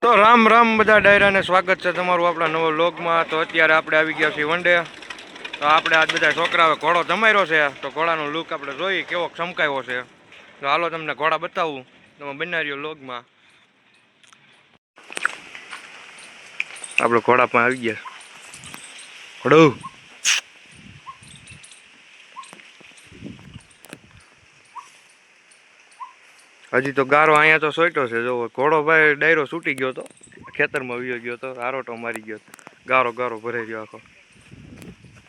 તો રામ રામ બધા ડાયરાને સ્વાગત છે તમારું આપણા નવા વ્લોગમાં. તો અત્યારે આપણે આવી ગયા છીએ વંડે. તો આપણે આજ બધા છોકરાઓએ ઘોડો જમાર્યો છે, તો ઘોડાનો લુક આપણે જોઈ કેવો ચમકાયો છે. તો હાલો તમને ઘોડા બતાવું તમે બના રહ્યો વ્લોગમાં. આપણે ઘોડા પણ આવી ગયા ઘોડો. હજી તો ગારો અહીંયા તો સોઈટો છે. જો ઘોડો ભાઈ ડાયરો છૂટી ગયો તો ખેતરમાં વીયો ગયો તો, આરોટો મારી ગયો તો, ગારો ગારો ભરાઈ ગયો આખો.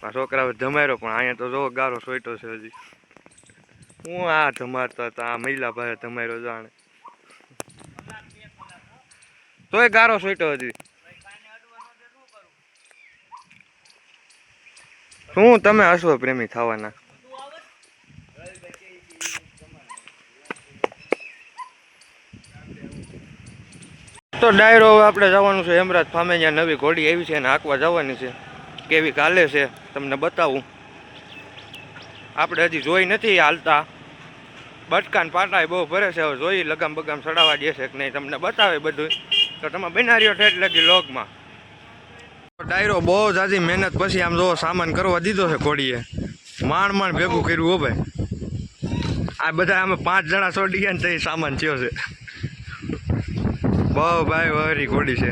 આ છોકરા જમાર્યો પણ અહીંયા તો જો ગારો સોઈટો છે હજી. હું આ જમારતા હતા, આ મહિલા ભાઈ જમાર્યો જાણે તોય ગારો સોઈટો હજી. શું તમે અશ્વ પ્રેમી થવાના? તો ડાયરો હવે આપણે જવાનું છે હેમરાજ ફામે. ત્યાં નવી ઘોડી આવી છે અને હાંકવા જવાની છે. કેવી કાલે છે તમને બતાવું. આપણે હજી જોઈ નથી હાલતા. બટકાન પાટા બહુ ભરે છે. હવે જોઈ લગામ બગામ ચડાવવા દેશે કે નહીં તમને બતાવે બધું. તો તમે બનાર્યો ઠેઠ લગી લોગમાં. ડાયરો બહુ જાજી મહેનત પછી આમ જો સામાન કરવા દીધો છે ઘોડીએ. માંડ માંડ ભેગું કર્યું હો ભાઈ. આ બધા અમે 5 જણા છોડી ગયા ને તે સામાન થયો છે. બહુ ભાઈ વરી ઘોડી છે.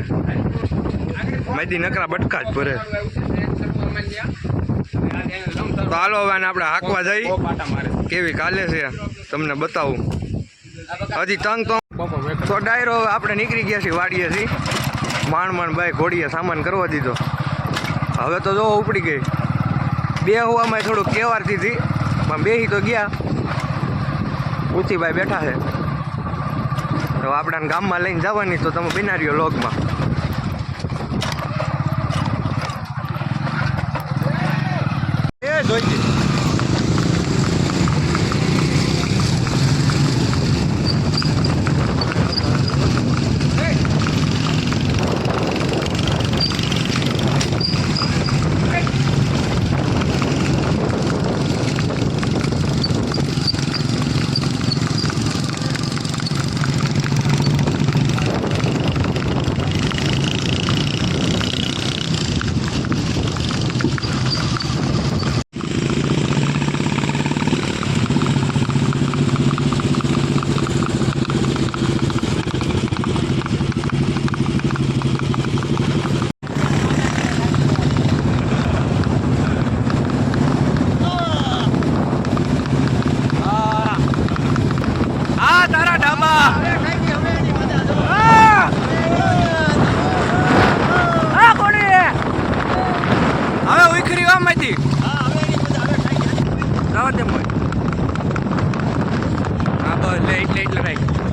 મેદી નકરા બટકા જ ભરે. તો હાલો હવે આપણે હાંકવા જઈ કેવી કાલે છે તમને બતાવું. હજી તંગ તો ડાયરો આપણે નીકળી ગયા છીએ વાડીએ છીએ. માંડ ભાઈ ઘોડીએ સામાન કરવા દીધો. હવે તો જો ઉપડી ગઈ. બે હોવામાં થોડુંક કેવારતી હતી પણ બેહી તો ગયા. ઊંચી ભાઈ બેઠા છે. તો આપણા ગામમાં લઈને જવાની. તો તમે બિનાર્યો લોગમાં. એ જોઈ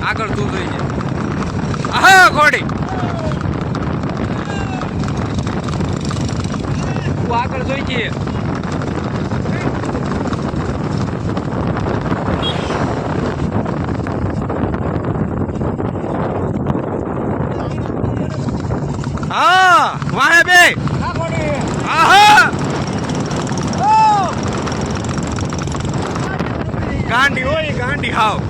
આગળ તું જોઈ છે. હા ઘોડી તું આગળ જોઈ છે. હા વાહે બે ગાંડી હોય ગાંડી હાવ.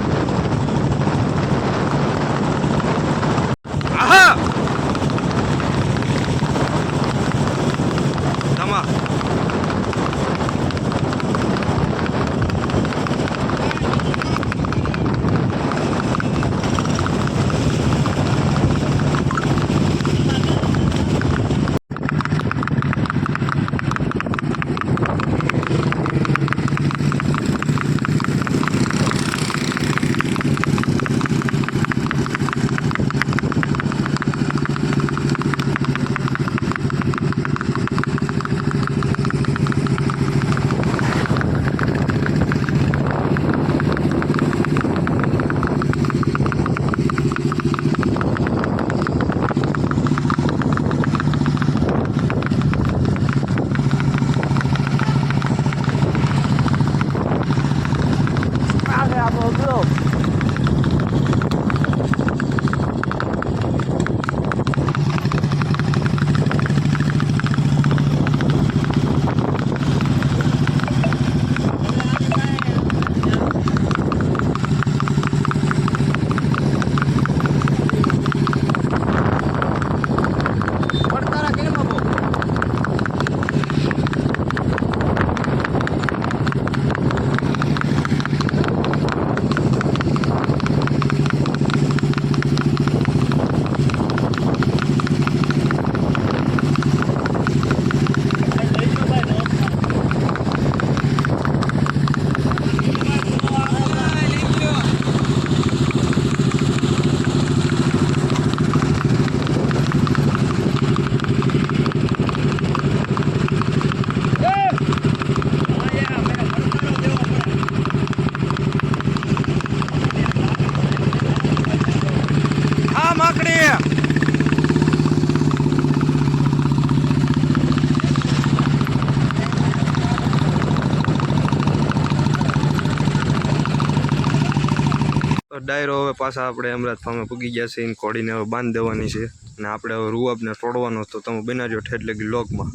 ડાયરો હવે પાછા આપણે અમરાજ ફાર્મે પૂગી ગયા છે. ઘોડીને હવે બાંધી દેવાની છે અને આપણે હવે રૂઆબને તોડવાનો. તો તમે બનાવ્યો ઠેઠ લગી લોગમાં.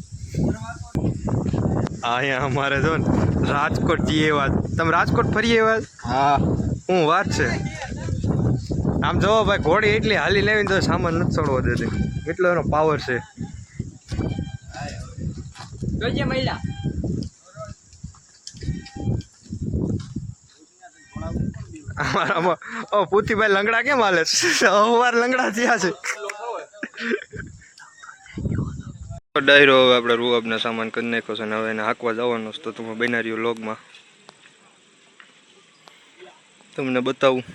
અહીંયા અમારે જો ને રાજકોટ જઈએ વાત. તમે રાજકોટ ફરીએ વાત? હા હું વાત છે. આમ જો ભાઈ ઘોડી એટલી હાલી લેવી તો સામાન નથી છોડવો દેતી, એટલો એનો પાવર છે. અમારામાં પૂતીભાઈ લંગડા કેમ હાલે? સવાર લંગડા થયા છે. ડાયરો હવે આપણે રૂઆબના સામાન કરી નાખ્યો છે ને હવે એને હાંકવા જવાનો છે. તો તમે બનાવ્યો લોગમાં તમને બતાવું.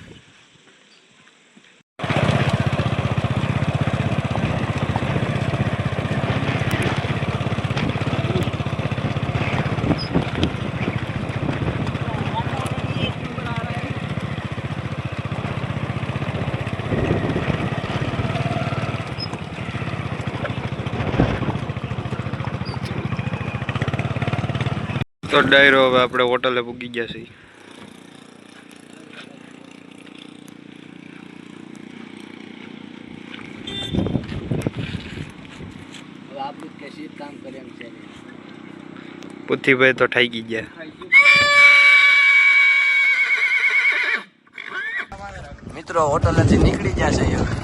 તો ડાયરો હવે આપણે હોટલે પૂગી ગયા છીએ. પુથીભાઈ તો ઠાઈ ગયા. મિત્રો હોટલેથી નીકળી ગયા છે.